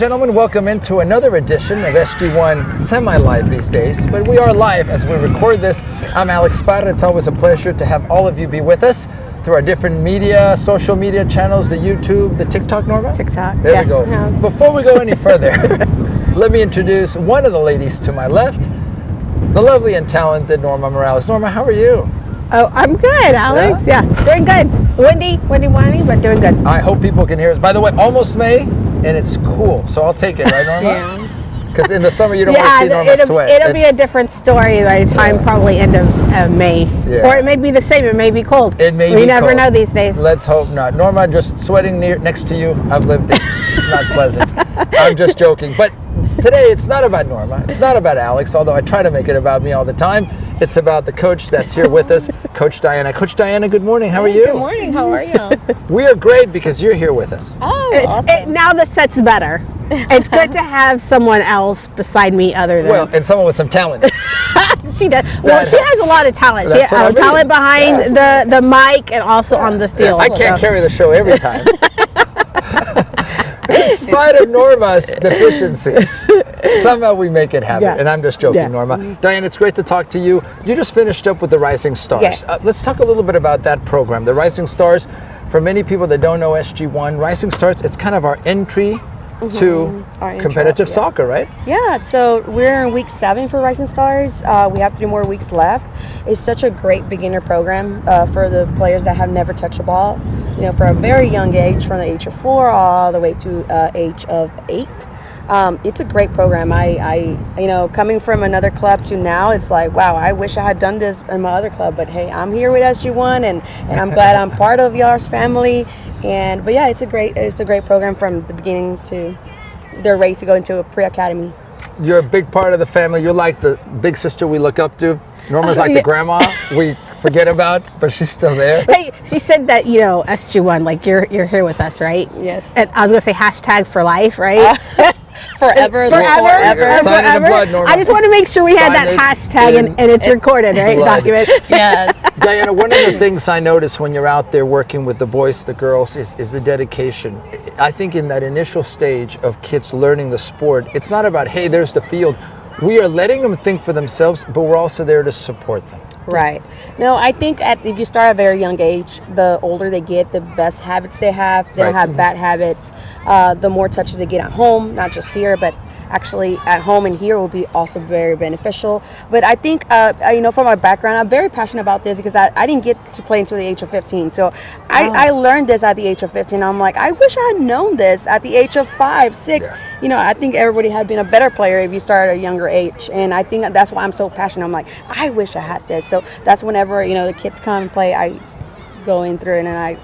gentlemen, welcome into another edition of SG1 semi-live these days, but we are live as we record this. I'm Alex Spada. It's always a pleasure to have all of you be with us through our different media, social media channels, the YouTube, the TikTok, Norma? TikTok, There yes. we go. Yeah. Before we go any further, let me introduce one of the ladies to my left, the lovely and talented Norma Morales. Norma, how are you? Oh, I'm good, Alex. Yeah, doing good. Windy, but doing good. I hope people can hear us. By the way, almost May, and it's cool, so I'll take it, right, Norma? Yeah. Because in the summer you don't want to see Norma sweat. It'll be a different story by the time probably end of May. Yeah. Or it may be the same, it may be cold. It may be We never cold. know these days. Let's hope not. Norma, just sweating next to you, I've lived it. It's not pleasant. I'm just joking. But today it's not about Norma. It's not about Alex, although I try to make it about me all the time. It's about the coach that's here with us, Coach Diana. Coach Diana, good morning. How are you? Good morning. How are you? We are great because you're here with us. Oh, awesome. Now the set's better. It's good to have someone else beside me other than... Well, and someone with some talent. She does. Well, she has a lot of talent. She That's what I has mean. talent behind the mic and also on the field. I can't carry the show every time. In spite of Norma's deficiencies, somehow we make it happen. Yeah. And I'm just joking, Yeah. Norma. Diane, it's great to talk to you. You just finished up with the Rising Stars. Yes. Let's talk a little bit about that program. The Rising Stars, for many people that don't know SG1, Rising Stars, it's kind of our entry to Our intro, competitive yeah. soccer, right? Yeah, so we're in week 7 for Rising Stars. We have 3 more weeks left. It's such a great beginner program for the players that have never touched a ball. You know, for a very young age, from the age of 4 all the way to age of 8. It's a great program. I you know, coming from another club to now, it's like, wow, I wish I had done this in my other club. But hey, I'm here with SG1, and I'm glad I'm part of y'all's family. But yeah, it's a great program from the beginning to they're ready to go into a pre-academy. You're a big part of the family. You're like the big sister we look up to. Norma's like the grandma we forget about, but she's still there. Hey, she said that, you know, SG1, like you're here with us, right? Yes. And I was gonna say hashtag for life, right? Forever. Sign in the blood, Norma. I just want to make sure we had that Sign it hashtag and it's recorded, right? blood. Documented. Yes. Diana, one of the things I notice when you're out there working with the boys, the girls, is the dedication. I think in that initial stage of kids learning the sport, it's not about, hey, there's the field. We are letting them think for themselves, but we're also there to support them. Right. No, I think if you start at a very young age, the older they get, the best habits they have. They don't Right. have bad habits. The more touches they get at home, not just here, but actually at home and here will be also very beneficial. But I think, you know, from my background, I'm very passionate about this because I didn't get to play until the age of 15. So I learned this at the age of 15. I'm like, I wish I had known this at the age of 5, 6. Yeah. You know, I think everybody had been a better player if you start at a younger age. And I think that's why I'm so passionate. I'm like, I wish I had this. So that's whenever, you know, the kids come and play, I go in through it and I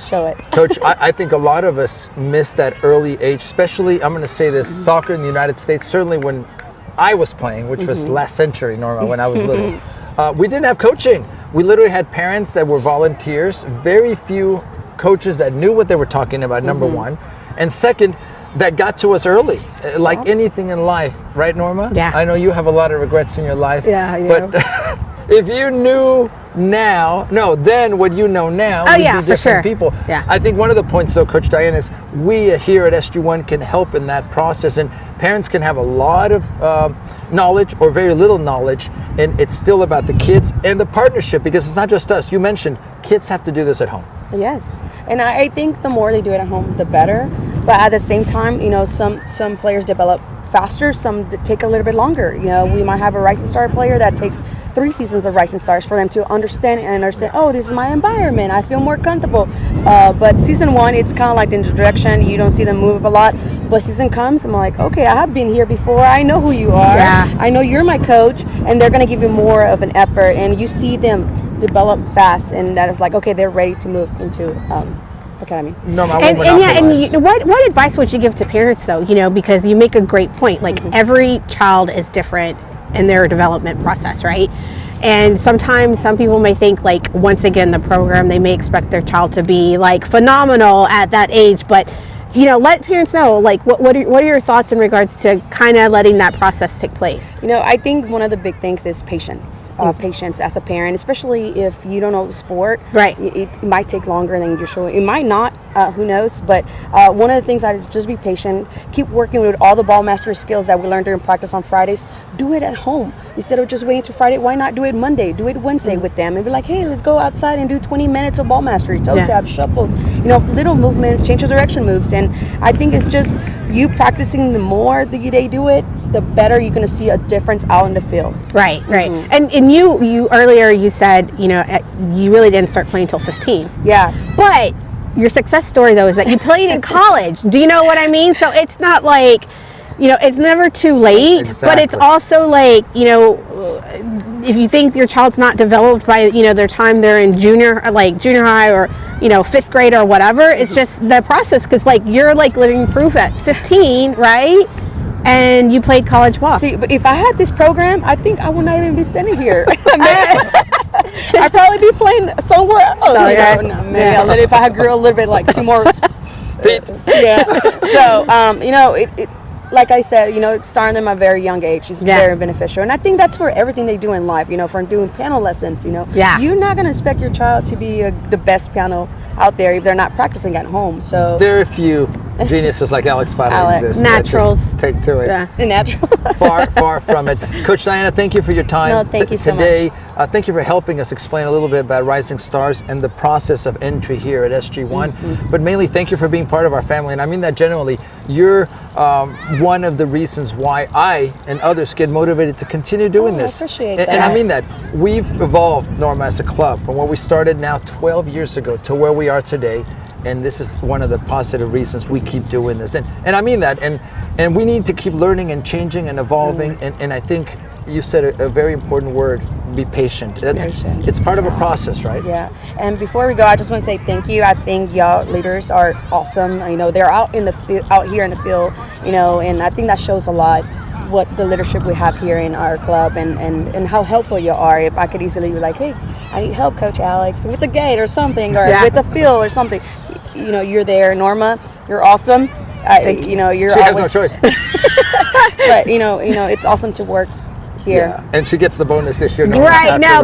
show it. Coach, I think a lot of us miss that early age, especially, I'm going to say this, soccer in the United States, certainly when I was playing, which was last century, Norma, when I was little, we didn't have coaching. We literally had parents that were volunteers, very few coaches that knew what they were talking about, number one. And second, that got to us early, like anything in life, right, Norma? Yeah. I know you have a lot of regrets in your life. Yeah, you But if you knew then what you know now, we'd yeah, be for different sure. people. Yeah. I think one of the points, though, Coach Diane, is we here at SG1 can help in that process, and parents can have a lot of knowledge or very little knowledge, and it's still about the kids and the partnership, because it's not just us. You mentioned kids have to do this at home. Yes, and I think the more they do it at home, the better. But at the same time, you know, some players develop faster, some take a little bit longer. You know, we might have a Rising Star player that takes 3 seasons of Rising Stars for them to understand, oh, this is my environment, I feel more comfortable. But season 1, it's kind of like the introduction. You don't see them move up a lot. But season comes, I'm like, okay, I have been here before. I know who you are. Yeah. I know you're my coach, and they're going to give you more of an effort. And you see them develop fast, and that is like, okay, they're ready to move into academy. No, I And won't yeah, and monopolize. what advice would you give to parents though? You know, because you make a great point. Like every child is different in their development process, right? And sometimes some people may think like once they get in the program, they may expect their child to be like phenomenal at that age, but let parents know, like, what are your thoughts in regards to kind of letting that process take place? I think one of the big things is patience. Patience as a parent, especially if you don't know the sport. Right. It might take longer than usual. It might not. Who knows? But one of the things that is just be patient. Keep working with all the ball mastery skills that we learned during practice on Fridays. Do it at home instead of just waiting to Friday. Why not do it Monday? Do it Wednesday with them and be like, hey, let's go outside and do 20 minutes of ball mastery, toe tap, shuffles. Little movements, change of direction moves. And I think it's just you practicing. The more that they do it, the better you're going to see a difference out in the field. Right. And you earlier you said you really didn't start playing until 15. Yes. But your success story though is that you played in college. Do you know what I mean? So it's not like it's never too late. Exactly. But it's also like if you think your child's not developed by their time they're in junior high or fifth grade or whatever, it's just the process, because like you're like living proof at 15, right? And you played college ball. See, but if I had this program, I think I would not even be sitting here. I'd probably be playing somewhere else. Maybe a little, if I had grew a little bit, like 2 more feet. Yeah. So, like I said, starting them at a very young age is very beneficial. And I think that's for everything they do in life, from doing piano lessons, You're not going to expect your child to be the best piano out there if they're not practicing at home. So very few geniuses like Alex Spada exist. Naturals. Take to it. Yeah. Natural. far from it. Coach Diana, thank you for your time thank you so today. Thank you for helping us explain a little bit about Rising Stars and the process of entry here at SG1. But mainly, thank you for being part of our family. And I mean that genuinely. You're one of the reasons why I and others get motivated to continue doing this. I appreciate that. And I mean that. We've evolved, Norma, as a club from where we started now 12 years ago to where we are today. And this is one of the positive reasons we keep doing this. And I mean that. And we need to keep learning and changing and evolving. And I think you said a very important word, be patient. It's part of a process, right? Yeah. And before we go, I just want to say thank you. I think y'all leaders are awesome. They're out in the out here in the field, and I think that shows a lot what the leadership we have here in our club and how helpful you are. If I could easily be like, hey, I need help, Coach Alex, with the gate or something, or with the field or something. You're there. Norma, you're awesome. You're she always has no choice. but it's awesome to work here. Yeah. And she gets the bonus this year. Norma, Right. No,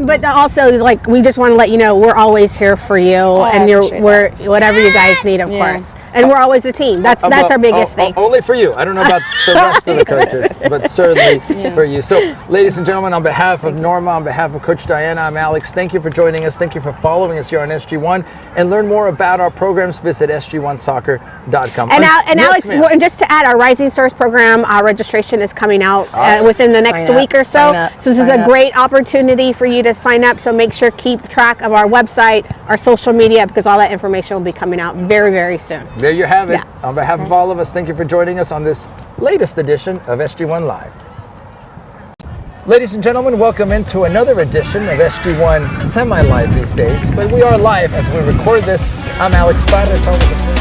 but also, like, we just want to let you know we're always here for you, and we're whatever you guys need, of course. And we're always a team. That's our biggest thing. Only for you. I don't know about the rest of the coaches, but certainly for you. So, ladies and gentlemen, on behalf of Norma, on behalf of Coach Diana, I'm Alex. Thank you for joining us. Thank you for following us here on SG1. And learn more about our programs, visit sg1soccer.com. And Yes, Alex, ma'am. just to add, our Rising Stars program registration is coming out within the next week or so. So this is a great opportunity for you to sign up. So make sure keep track of our website, our social media, because all that information will be coming out very, very soon. There you have it. On behalf of all of us, thank you for joining us on this latest edition of SG1 Live. Ladies and gentlemen, welcome into another edition of SG1 semi-live these days, but we are live as we record this. I'm Alex Spada.